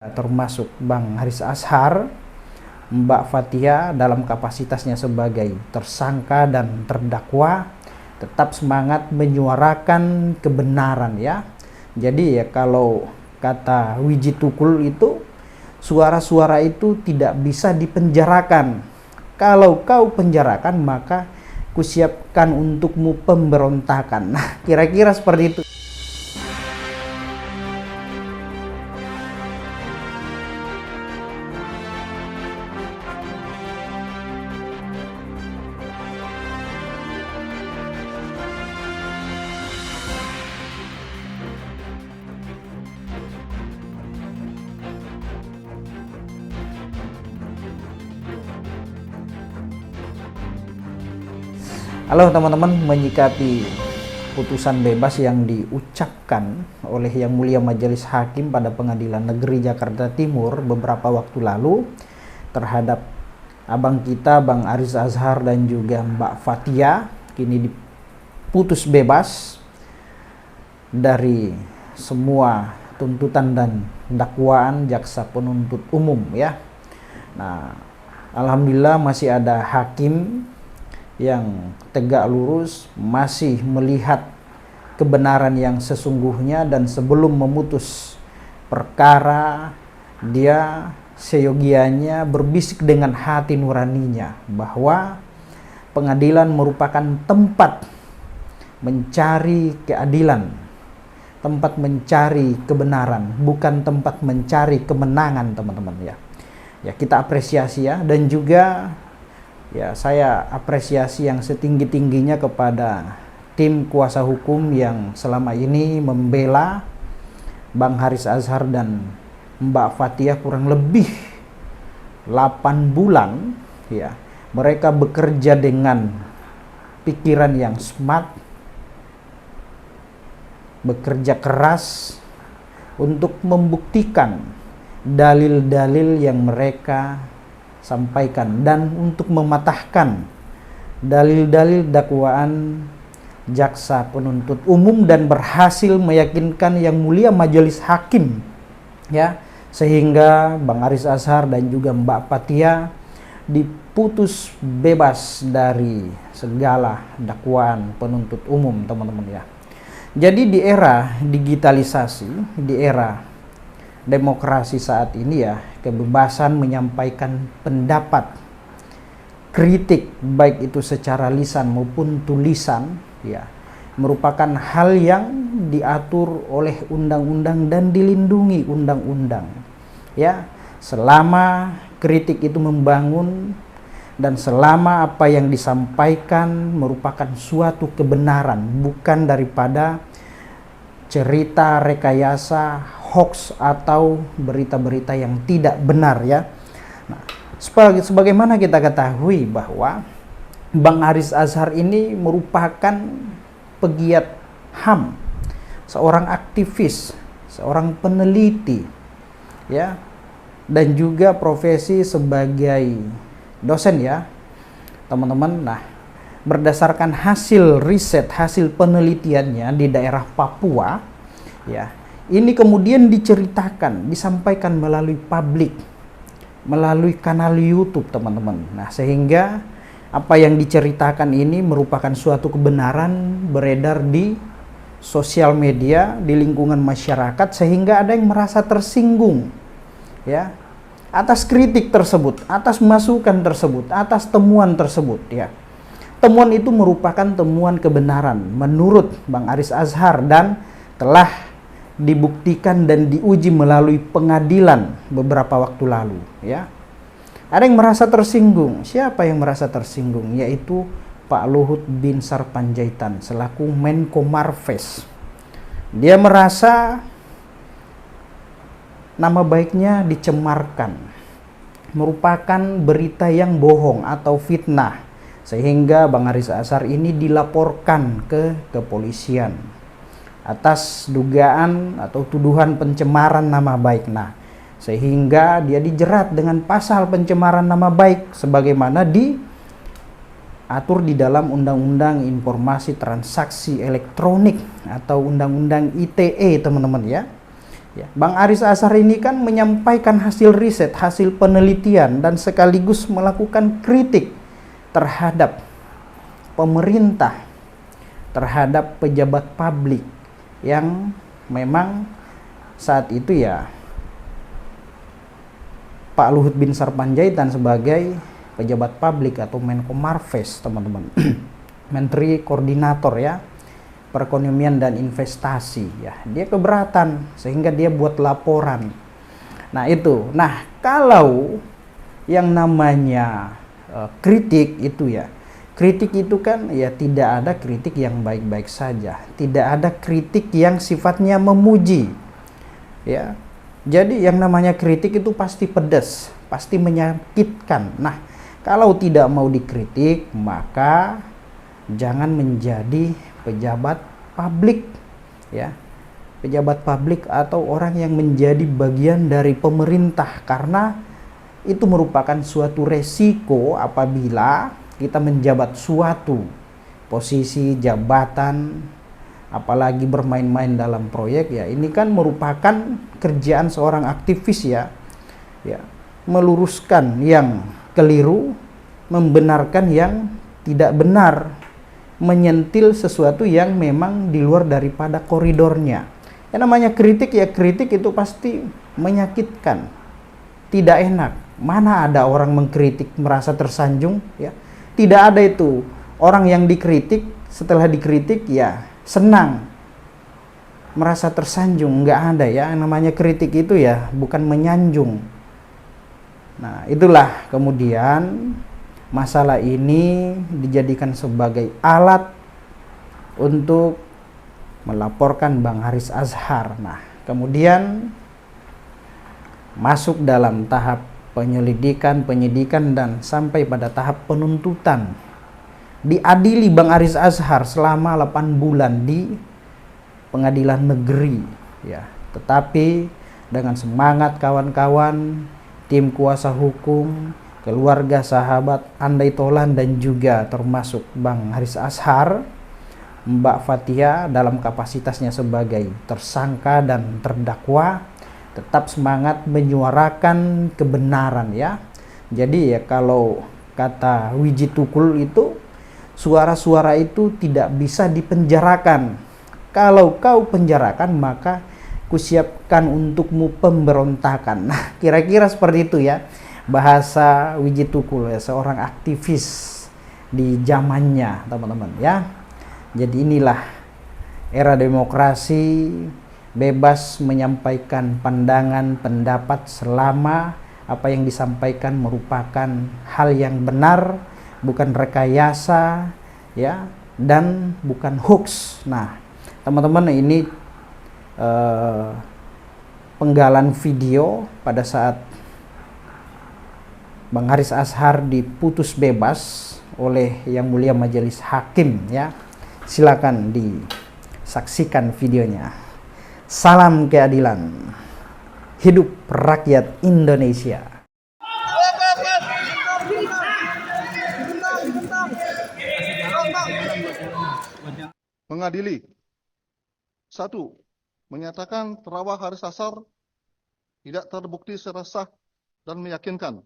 termasuk Bang Haris Azhar, Mbak Fathia dalam kapasitasnya sebagai tersangka dan terdakwa tetap semangat menyuarakan kebenaran ya. Jadi ya kalau kata Wiji Tukul itu, suara-suara itu tidak bisa dipenjarakan. Kalau kau penjarakan maka kusiapkan untukmu pemberontakan. Nah, kira-kira seperti itu. Halo teman-teman, menyikapi putusan bebas yang diucapkan oleh Yang Mulia Majelis Hakim pada Pengadilan Negeri Jakarta Timur beberapa waktu lalu terhadap abang kita Bang Haris Azhar dan juga Mbak Fathia, kini diputus bebas dari semua tuntutan dan dakwaan jaksa penuntut umum ya. Nah, alhamdulillah masih ada hakim yang tegak lurus, masih melihat kebenaran yang sesungguhnya, dan sebelum memutus perkara dia seyogianya berbisik dengan hati nuraninya bahwa pengadilan merupakan tempat mencari keadilan, tempat mencari kebenaran, bukan tempat mencari kemenangan teman-teman ya. Ya kita apresiasi ya, dan juga ya saya apresiasi yang setinggi-tingginya kepada tim kuasa hukum yang selama ini membela Bang Haris Azhar dan Mbak Fathia kurang lebih 8 bulan ya. Mereka bekerja dengan pikiran yang smart, bekerja keras untuk membuktikan dalil-dalil yang mereka sampaikan dan untuk mematahkan dalil-dalil dakwaan jaksa penuntut umum, dan berhasil meyakinkan Yang Mulia Majelis Hakim ya, sehingga Bang Haris Azhar dan juga Mbak Fathia diputus bebas dari segala dakwaan penuntut umum teman-teman ya. Jadi di era digitalisasi, di era demokrasi saat ini ya, kebebasan menyampaikan pendapat, kritik baik itu secara lisan maupun tulisan ya, merupakan hal yang diatur oleh undang-undang dan dilindungi undang-undang ya, selama kritik itu membangun dan selama apa yang disampaikan merupakan suatu kebenaran, bukan daripada cerita rekayasa, hoax atau berita-berita yang tidak benar ya. Nah, sebagaimana kita ketahui bahwa Bang Haris Azhar ini merupakan pegiat HAM, seorang aktivis, seorang peneliti ya, dan juga profesi sebagai dosen ya teman-teman. Nah, berdasarkan hasil riset, hasil penelitiannya di daerah Papua ya, ini kemudian diceritakan, disampaikan melalui publik, melalui kanal YouTube teman-teman. Nah, sehingga apa yang diceritakan ini merupakan suatu kebenaran, beredar di sosial media, di lingkungan masyarakat, sehingga ada yang merasa tersinggung ya atas kritik tersebut, atas masukan tersebut, atas temuan tersebut ya. Temuan itu merupakan temuan kebenaran menurut Bang Haris Azhar dan telah dibuktikan dan diuji melalui pengadilan beberapa waktu lalu ya. Ada yang merasa tersinggung. Siapa yang merasa tersinggung? Yaitu Pak Luhut Binsar Panjaitan selaku Menko Marves. Dia merasa nama baiknya dicemarkan, merupakan berita yang bohong atau fitnah, sehingga Bang Haris Azhar ini dilaporkan ke kepolisian atas dugaan atau tuduhan pencemaran nama baik. Nah, sehingga dia dijerat dengan pasal pencemaran nama baik sebagaimana diatur di dalam Undang-Undang Informasi Transaksi Elektronik atau Undang-Undang ITE teman-teman ya. Ya, Bang Aris Azhar ini kan menyampaikan hasil riset, hasil penelitian, dan sekaligus melakukan kritik terhadap pemerintah, terhadap pejabat publik yang memang saat itu ya Pak Luhut bin Sarpanjaitan sebagai pejabat publik atau Menko Marves, teman-teman. Menteri Koordinator ya perekonomian dan investasi ya, dia keberatan sehingga dia buat laporan. Nah itu, nah kalau yang namanya kritik itu ya, kritik itu kan ya tidak ada kritik yang baik-baik saja, tidak ada kritik yang sifatnya memuji ya. Jadi yang namanya kritik itu pasti pedas, pasti menyakitkan. Nah kalau tidak mau dikritik maka jangan menjadi pejabat publik ya, pejabat publik atau orang yang menjadi bagian dari pemerintah, karena itu merupakan suatu resiko apabila kita menjabat suatu posisi jabatan, apalagi bermain-main dalam proyek ya. Ini kan merupakan kerjaan seorang aktivis ya, meluruskan yang keliru, membenarkan yang tidak benar, menyentil sesuatu yang memang di luar daripada koridornya. Yang namanya kritik ya, kritik itu pasti menyakitkan, tidak enak. Mana ada orang mengkritik merasa tersanjung ya? Tidak ada itu. Orang yang dikritik setelah dikritik ya senang, merasa tersanjung, nggak ada ya. Yang namanya kritik itu ya bukan menyanjung. Nah itulah kemudian masalah ini dijadikan sebagai alat untuk melaporkan Bang Haris Azhar. Nah, kemudian masuk dalam tahap penyelidikan, penyidikan, dan sampai pada tahap penuntutan. Diadili Bang Haris Azhar selama 8 bulan di pengadilan negeri ya. Tetapi dengan semangat kawan-kawan, tim kuasa hukum, keluarga, sahabat, andai tolan, dan juga termasuk Bang Haris Azhar, Mbak Fathia dalam kapasitasnya sebagai tersangka dan terdakwa tetap semangat menyuarakan kebenaran ya. Jadi ya kalau kata Wiji Tukul itu, suara-suara itu tidak bisa dipenjarakan. Kalau kau penjarakan maka kusiapkan untukmu pemberontakan. Nah kira-kira seperti itu ya bahasa Wiji Tukul ya, seorang aktivis di zamannya teman-teman ya. Jadi inilah era demokrasi, bebas menyampaikan pandangan, pendapat selama apa yang disampaikan merupakan hal yang benar, bukan rekayasa ya, dan bukan hoax. Nah teman-teman, ini penggalan video pada saat Bang Haris Azhar diputus bebas oleh Yang Mulia Majelis Hakim ya. Silakan disaksikan videonya. Salam keadilan. Hidup rakyat Indonesia. Mengadili. 1. Menyatakan terdakwa Haris Azhar tidak terbukti secara sah dan meyakinkan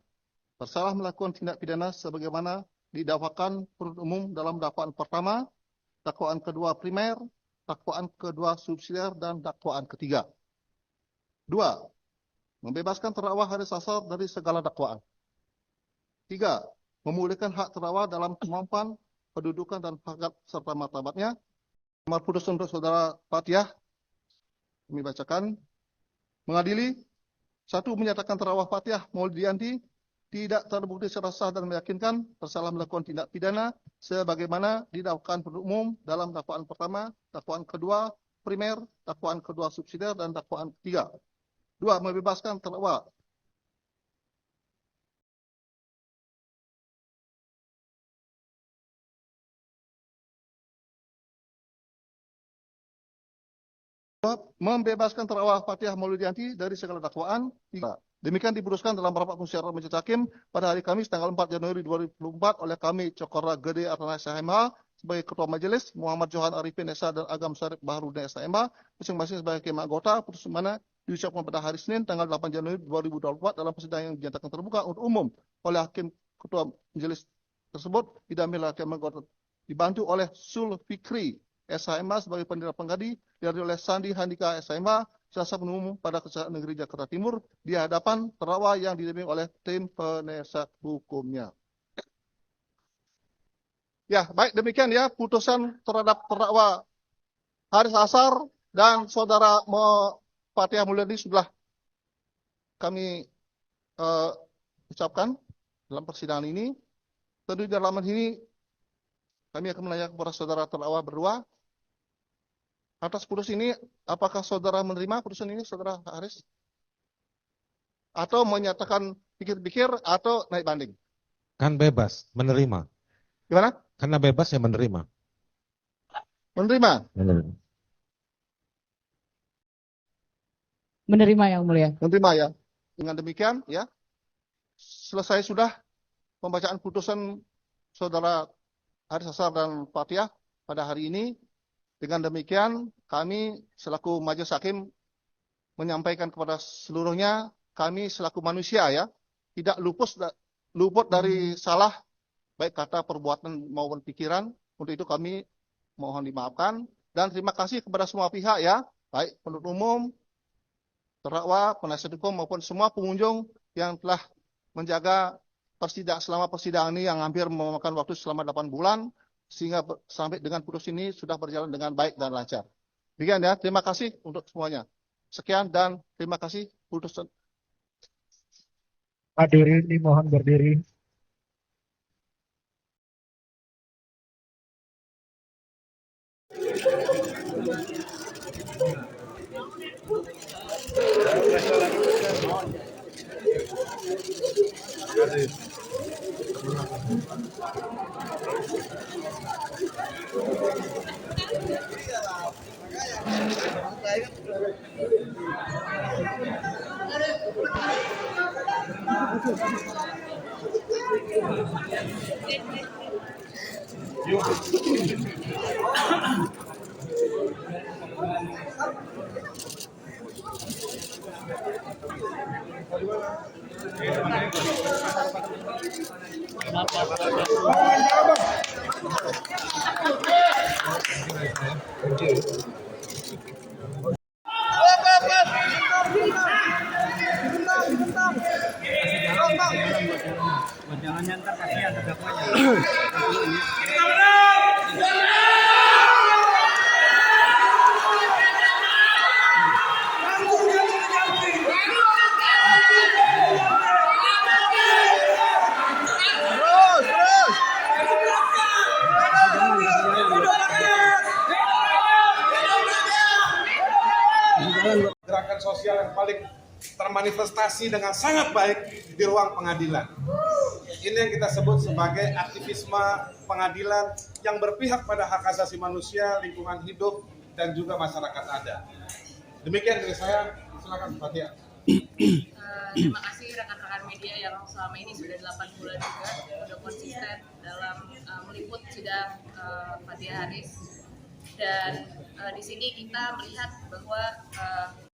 bersalah melakukan tindak pidana sebagaimana didakwakan penuntut umum dalam dakwaan pertama, dakwaan kedua primer, dakwaan kedua subsidiar, dan dakwaan ketiga. 2. Membebaskan terdakwa Haris Azhar dari segala dakwaan. 3. Memulihkan hak terdakwa dalam kemampuan, kedudukan, dan harkat serta martabatnya. Amar putus untuk saudara Fathia, kami bacakan. Mengadili. 1. Menyatakan terdakwa Fathia Maulidiyanti tidak terbukti secara sah dan meyakinkan bersalah melakukan tindak pidana sebagaimana didakwakan penuntut umum dalam dakwaan pertama, dakwaan kedua primer, dakwaan kedua subsidiar, dan dakwaan ketiga. 2. Membebaskan terdakwa Fathia Maulidiyanti dari segala dakwaan. 3. Demikian diputuskan dalam rapat musyawarah majelis hakim pada hari Kamis tanggal 4 Januari 2024 oleh kami Cokora Gede Artana SHMH sebagai Ketua Majelis, Muhammad Johan Arifin SH dan Agam Syarif Baharudin SHMH masing-masing sebagai hakim anggota. Putusan mana diucapkan pada hari Senin tanggal 8 Januari 2024 dalam persidangan yang dinyatakan terbuka untuk umum oleh Hakim Ketua Majelis tersebut didampingi Hakim Anggota dibantu oleh Sul Fikri SHMA sebagai pendiri penggadi, dihadiri oleh Sandi Handika SHMA Jaksa Penuntut Umum pada Kejaksaan Negeri Jakarta Timur di hadapan terdakwa yang didampingi oleh tim penasihat hukumnya. Ya, baik demikian ya putusan terhadap terdakwa Haris Azhar dan saudara Fathiah Mulyadi sudah kami ucapkan dalam persidangan ini. Tentu di dalam ini kami akan menanyakan kepada saudara terdakwa berdua atas putus ini, apakah saudara menerima putusan ini, saudara Haris? Atau menyatakan pikir-pikir atau naik banding? Kan bebas, menerima. Gimana? Karena bebas ya menerima. Menerima? Menerima yang mulia. Menerima ya. Dengan demikian ya, selesai sudah pembacaan putusan saudara Haris Azhar dan Fathiah pada hari ini. Dengan demikian, kami selaku majelis hakim menyampaikan kepada seluruhnya, kami selaku manusia ya, tidak luput dari salah, baik kata, perbuatan maupun pikiran. Untuk itu kami mohon dimaafkan. Dan terima kasih kepada semua pihak ya, baik penuntut umum, terdakwa, penasihat hukum maupun semua pengunjung yang telah menjaga selama persidangan ini yang hampir memakan waktu selama 8 bulan. Sehingga sampai dengan putus ini sudah berjalan dengan baik dan lancar. Demikian ya, terima kasih untuk semuanya. Sekian dan terima kasih putusan. Hadirin dimohon berdiri. Gerakan sosial yang paling termanifestasi dengan sangat baik di ruang pengadilan. Ini yang kita sebut sebagai aktivisme pengadilan yang berpihak pada hak asasi manusia, lingkungan hidup, dan juga masyarakat adat. Demikian dari saya, silakan Fathiah. Terima kasih rekan-rekan media yang selama ini sudah 8 bulan juga sudah konsisten dalam meliput sidang Fathiah Haris. Dan di sini kita melihat bahwa